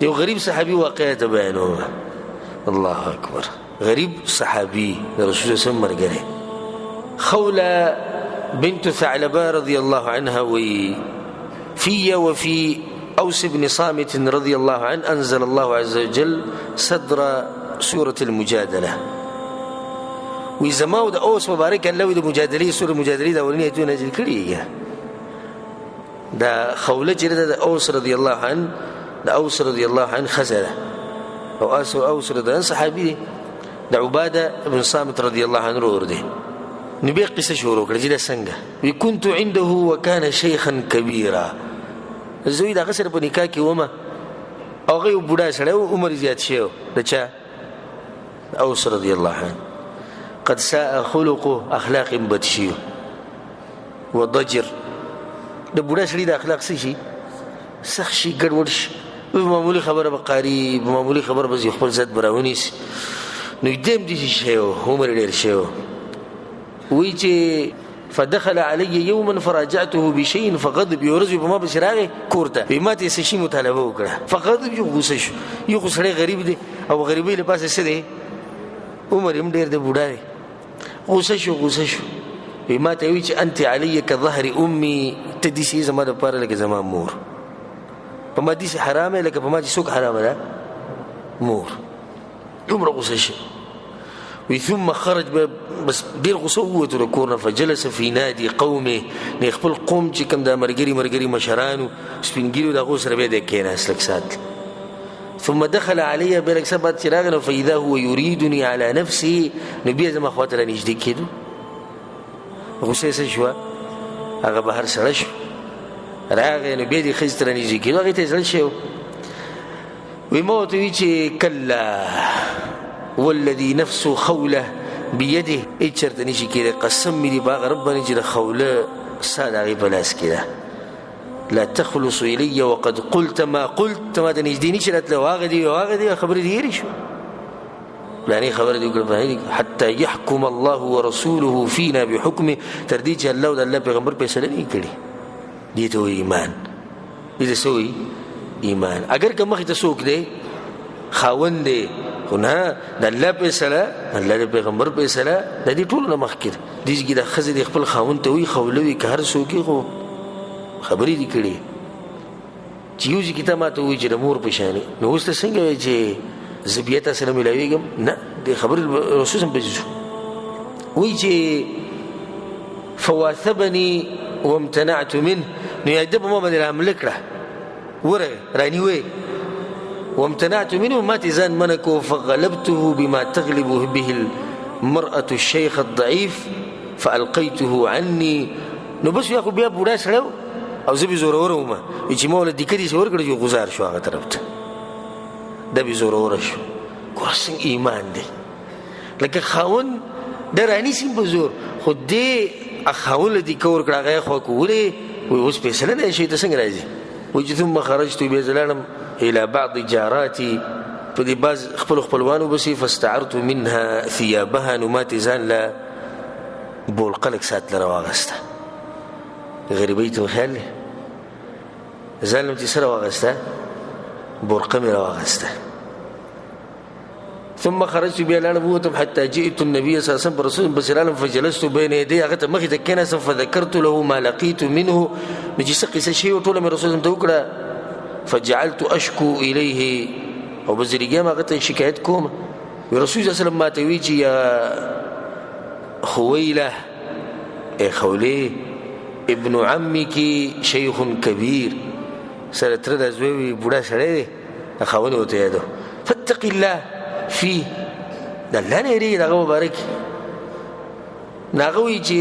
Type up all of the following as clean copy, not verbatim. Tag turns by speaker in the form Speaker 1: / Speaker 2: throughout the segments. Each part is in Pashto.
Speaker 1: یو غریب صحابي واقعه ته بیانوم. الله اکبر. غریب صحابي د رسول الله صلی الله علیه وسلم خولة بنت ثعلبة رضي الله عنها في وفي أوس بن صامت رضي الله عنه أنزل الله عز وجل صدر سورة المجادلة. وزماو دا أوس مبارك الله دا مجادلة سورة المجادلة دا ولنية دون أجل كريه دا خولة جردة دا أوس رضي الله عنه دا أوس رضي الله عنه خزلة أو أوس رضي الله عنه صحابي دا عبادة بن صامت رضي الله عنه رورده نبي قصة شورو كرجل سنجة وكنت عنده وكان شيخا كبيرا. الزوي دا غسر بنكاكي وما أو غيو بودا سلو عمر زياد شيو لچا أوس رضي الله عنه قد ساء خلقه أخلاق بدشيو وضجر دا بودا سلي دا أخلاق سيشي سخشي قرورش بمعمولي خبر بقاري بمعمولي خبر بزي خبر زاد براونيس نو يدام دي شيو عمر دير شيو ويجي فدخل علي يوما فراجعته بشيء فغضب يورزي بما بشراغه كورتا بما تسشي مطالبه وكړه فغضب يغوسش يغوسره غريب دي او غريبي له پاسه څه دي عمر هم ډېر د بوډا دي غوسش بما ته وی چې انت علي كظهر امي تدسي زما د پاره لکه زما مور پما دي حرامه لکه پما دي سوق حرامه ده مور عمر غوسش ثم خرج بس دير غصوت لكورنا فجلس في نادي قومه نخبل قوم چې کوم د مرګري مشرانو سپینګیلو د غوسره به د کېناس لک سات. ثم دخل علي بلک سبت چراغنا فاذا هو يريدني على نفسي نبي زما خاطر نږدې کېدو غوسه شو هغه بهر سره شو راغی نبي دي خزتر نږدې کېدو هغه ته ځل شو وموت وی چې کلا والذي نفس خوله بيده اجرت نشي كده قسم لي باغ ربنا جل خوله سادغي بلاس كده لا تخلص الي وقد قلت ما قلت ما تنجديني شرت له واغدي خبر دي شو يعني خبر دي حتى يحكم الله ورسوله فينا بحكمه ترديج الله ده الله پیغمبر فیصله نه کړي دي ته ایمان دي سوې ایمان اگر که مخ ته سوک دي خاوند دي نه د الله په سره الله د پیغمبر په سره د دې ټول نه مخکې دیږي د خزې د خپل خاوند ته وی خولوي که هر څوک خو خبرې دي کړي چې یو ځکه ما ته وی چې د مور په شان نو اوس څنګه چې زبیته سره ملایويږم نه د خبر رسول هم بجو وی چې فواثبني وامتنعت منه نو یادب ما باندې عمل کړه وره رانی وی وامتنعت منه ما تزان منكو فغلبته بما تغلب به المرأة الشيخ الضعيف فألقيته عني نو بس ياخو بیا بوډا سره او زبي زورور ومه چې مولا د کدي شور کړو گزار شو هغه طرف ته د بي زورور شو ګورسن ایمان دی لکه خاون درانی سیم بزور خو دې اخاول دي کور کړه خو کولې اوس په سره نه شي ته څنګه راځي وجثم خرجت بزلالم الى بعض جاراتي فدي باز خپلوانو بسي فاستعرت منها ثيابها نمات زان لا بول قلق سات لرواغسته غريبيت مخالي زان لم تسر واغسته بول قمر واغسته ثم خرجت بيلان بوتم حتى جئت النبي صلى الله عليه وسلم برسول بسلالم فجلست بين يديه اغت مخي تكنس فذكرت له ما لقيت منه نجي سقي شيء وطول من رسول الله توكلا فجعلت اشكو اليه او بزرګه ما غته شکایت کوم رسول الله صلی الله علیه وسلم ما ته ویچ یا خويله خوله ابن عمك شيخ كبير سره تر د زوی بوډا سره خاونه وته یادو فاتق الله فيه دلانه لري دغه مبارک ناغوي چې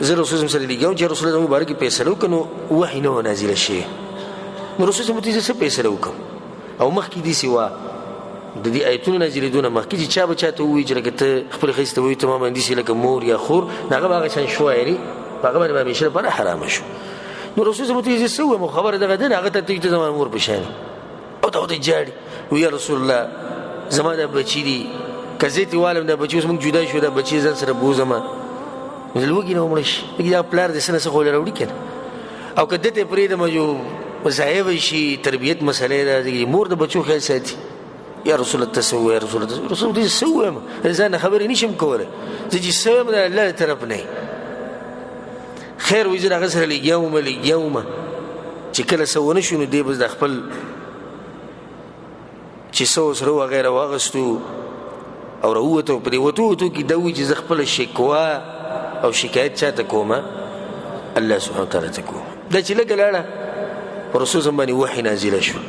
Speaker 1: زه رسول الله صلی الله علیه وسلم رسول الله مبارک فیصله وکړو وحی نو نازل شي نو رسول الله متي څه فیصله وکړو او مخکې دي سوا د دې آیتونو نازلېدونه مخکې چې چا بچاته وی چې لکه ته خپل خسته وي تماما دي لکه مور یا خور هغه هغه شان شوایري هغه باندې به شي پر حرام شو نو رسول الله متي څه وو خبره دغه دغه هغه ته ته زموږ مور بشان او ته جاړي وی رسول الله زماده بچی دي کزيتي والم د بچي اوس موږ جدا شو د بچي ځان سره بوزما لوګي نو مړش دا پلار د سنه څخه ولر وړي کنه او کده ته پرې د مجو مصاحب شي تربیت مسئله ده مور د بچو خیال ساتي یا رسول الله تسوي یا رسول الله رسول دې سوې ما ځان خبرې نشم کوله چې سوم د الله طرف نه خیر وزر هغه سره اليوم چې کله سونه شنو دی بس د خپل چې سو سره وغیرہ واغستو او وروته پریوتو کې دوی چې خپل شکوا او شکایت چاته کومه الله سبحانه وتعالى تکو دا چې لګلاړه رسول زماني وحي نازل شو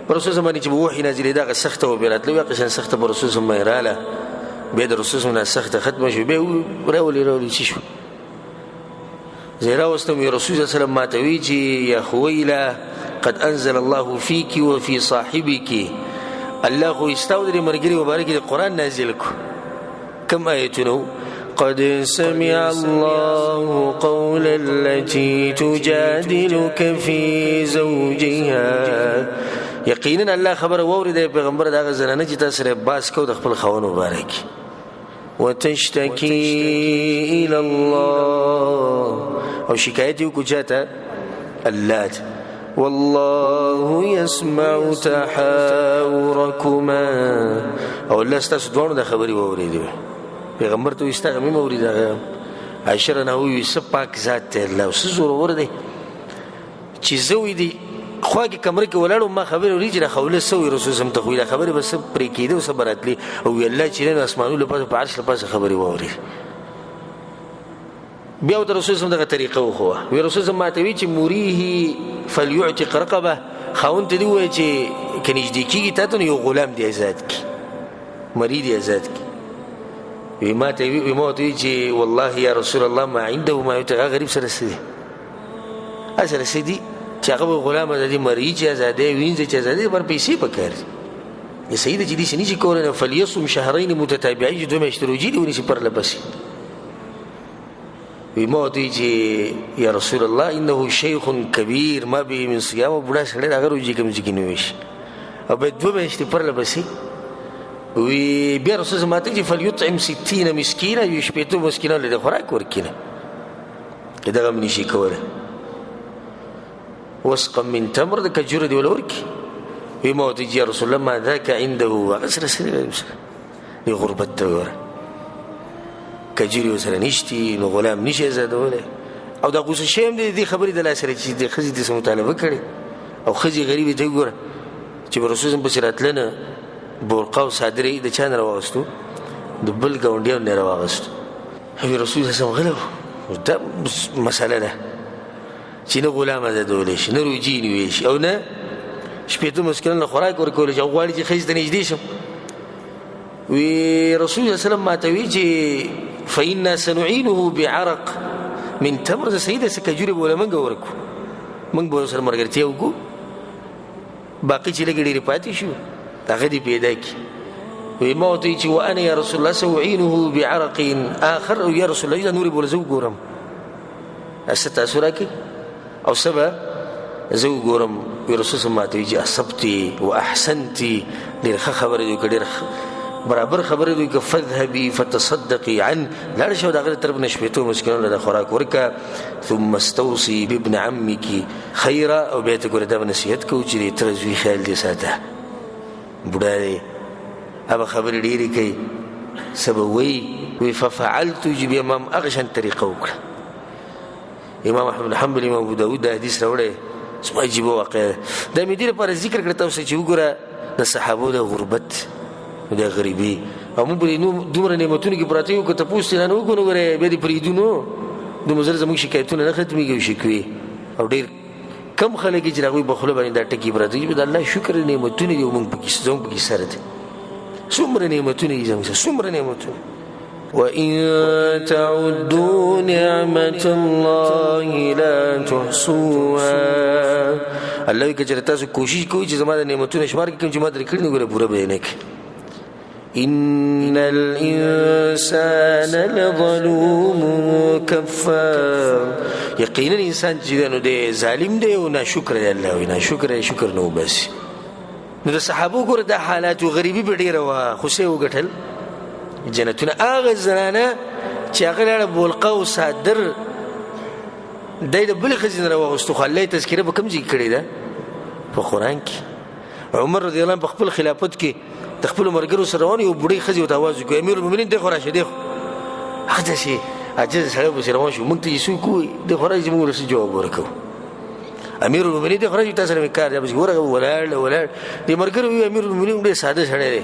Speaker 1: رسول زماني چې وحي نازل دا سخته وبرات لو قشن سخته رسول زماني رااله بيد رسول زماني سخته ختمه شو به راولي شو زيرا واستم رسول صلى الله عليه وسلم ما تويجي يا خويله قد انزل الله فيك وفي صاحبك الله يستودر مرګري مبارک القرآن نازل کو كم آيتونه قد سمع الله قول التي تجادلك في زوجها يقينا الله خبر وورد پیغمبر دا زنانه چې تاسو سره باس کو د خپل خوان مبارک وتشتكي الى الله او شکایت یو کوچاته الله والله يسمع تحاوركما او الله ستاسو دوه د خبري وورید پیغمبر ته استغمی مورید عائشہ نه وی سپاک ذات الله سزور ورده چې زوی دی خواږه کمره کې ولاړو ما خبر وريجره خوله سوې رسول سم ته خوله خبره بس پرې کېده صبراتلی او الله چې نه اسمانو لپاره په عرش لپاره خبري ووري بیا د رسول سم دغه طریقه وخوا وی رسول سم ماته وی چې موريه فليعتق رقبه خاون ته دی وی چې کنيجدي کیږي ته یو غلام دی آزاد کی مرید دی آزاد کی وی ماته وی موته چې والله یا رسول الله ما عنده ما يتغى غریب سره سدي اصل سدي چې هغه غلام د دې مریض آزادې وینځي چې آزادې پر پیسې پکار یا سید چې دې سني چې کولنه فليصم شهرين متتابعين دوه مشتروجي دي ونشي پر لبسي وموتي چې یا رسول الله انه شيخ كبير ما به من صيام بډا سره هغه روزي کوم چې کینويش او به دوه مشتي پر لبسي وی بیا رسول الله ماته چې فليطعم 60 مسكينه يشبيتو مسكينه له خوراک ورکینه کدا غم نشي کوله وسقا من تمر د کجور دی ولورکی وی موت جی رسول الله ما ذاك عنده وغسر سره غربت ور کجوري وسره نشتی نو غلام نشي زادوله او دا غوسه شیم دی خبرې د لاسره چې د خزي د مطالبه کړي او خزي غریب دی ګوره چې رسول الله بشرات لنا برقه او صادري د چان راوستو د بل ګاونډیو نه راوستو رسول الله صلی الله علیه وسلم دا مساله ده چې نه غلام زادول شي نه روجي نیوي شي او نه شپېته مسکن له خوراک ورکول شي غواړي چې خیز ته نږدې شم وی رسول الله صلی الله علیه وسلم ماته وی چې فإنا سنعينه بعرق من تمر سيده سکجوري بوله منګ ورکو منګ به سره مرګرتي وکړو باقي چې لګړي پاتې شو هغه دې پیدا کی وی موته چې وانا يا رسول الله سأعينه بعرق آخر او يا رسول الله نور بوله زو ګورم استه سورکی او سبا زو ګورم رسول الله ماته چې اصبتي واحسنتي ډېر خبره دې کړې برابر خبره دوی که فذهبي فتصدقي عن لا شو دغه طرف نشبيتو مسكينون له خوراک ورکا ثم استوصي بابن عمك خيرا او بیت ګور دا نصیحت کو چې ترزوی خیال دي ساته بډای هغه خبر ډیری کوي سبوي وي ففعلت جب امام اغشن طریقه وکړه امام احمد بن حنبل امام ابو داود دا حدیث راوړی اسمه عجیب واقع دا مې دې لپاره ذکر کړ تاسو چې وګوره د صحابو د غربت د غریبي او موږ دومره نعمتونه کې پراته یو که تاسو نه وګورئ غره به دې پریدونو د مزر زموږ شکایتونه نه ختميږي شکوي او ډېر کم خلک چې راغوي بخله باندې دا ټکی پراته دي د الله شکر نعمتونه یو موږ پکې زوم پکې سره دي څومره نعمتونه یې زموږ څومره نعمتونه وَإِن تَعُدُّوا نِعْمَةَ اللَّهِ لَا تُحْصُوهَا الله کجره تاسو کوشش کوئ چې زموږ د نعمتونو شمار کې کوم چې ما درې کړی غره پوره بیان کړئ إن الإنسان لظلوم كفار يقينا الإنسان جدانو دي ظالم دي ونا شكر الله ونا شكر نو بس نو د صحابو ګور د حالات غریبي بډیره وا خوشي وګټل جنتونه اغه زنانه چې هغه له بولقه او صادر دای د بل خزینه راوغستو خو الله تذکره به کوم ځای کړی ده په قرآن کې. عمر رضی الله عنه په خپل خلافت کې د خپل مرګرو سره روان یو بوډۍ ښځې ورته آواز وکړ امیر المؤمنین دی خو راشه دی خو هغه داسې عاجز سړی پسې روان شو موږ ته چې څوک ووایي دی خو راځي موږ ورسې جواب ورکوو امیر المؤمنین دی خو راځي تا سره مې کار دی پسې ورغه ولاړ دې ملګرو وایي امیر المؤمنین ډېر ساده سړی دی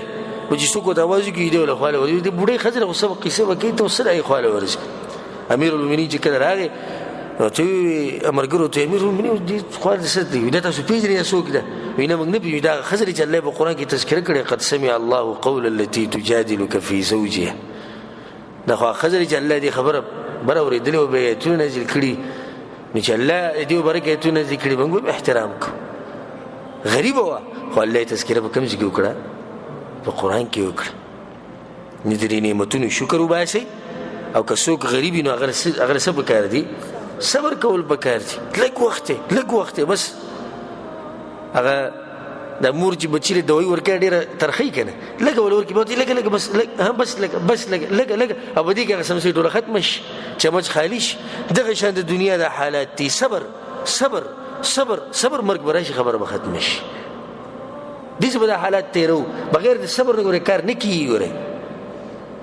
Speaker 1: خو چې څوک ورته آواز وکړي دی له خواله ورځي د بوډۍ ښځې خو څه قیسه به کوي ته څه دی خواله ورځي امیر المؤمنین چې کله راغی نو ته ملګرو ته امیر المؤمنین دې خواله څه دی دا تاسو پېژنئ یا څوک ده وایي نه موږ نه پېژنو دا ښځه چې الله په قرآن کې تذکره کړې قد سمع الله قول التي تجادلك في زوجها دا خو ښځه چې الله دې خبره بره اورېدلې او به ایتونه نازل کړي نو چې الله دې وبرکې ایتونه نازل کړي موږ به احترام کوو غریبه وه خو الله یې تذکره په کوم ځای کې وکړه په قرآن کې وکړه نو د دې نعمتونو شکر وباسئ او که څوک غریب وي نو هغه څه پکار دي صبر کول پکار دي لږ وخت بس هغه د مور چې بچی له دوای ورکړي ډېره ترخی کنه لږ ول ورکړي به لږ بس لږ او بدی کې سم سي ټول ختم شي چمچ خالی شي دغه شان د دنیا د حالات دي صبر مرګ براشي خبره به ختم شي دې څه به حالات تیرو بغیر د صبر نه کار نه کیږي ګوره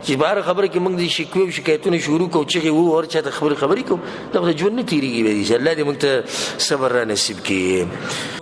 Speaker 1: چې بهر خبره کې موږ دې شکوې او شکایتونه شروع کوو چې وو اور چاته خبرې کوو دا ژوند نه تیریږي الله دې موږ ته صبر را نصیب کړي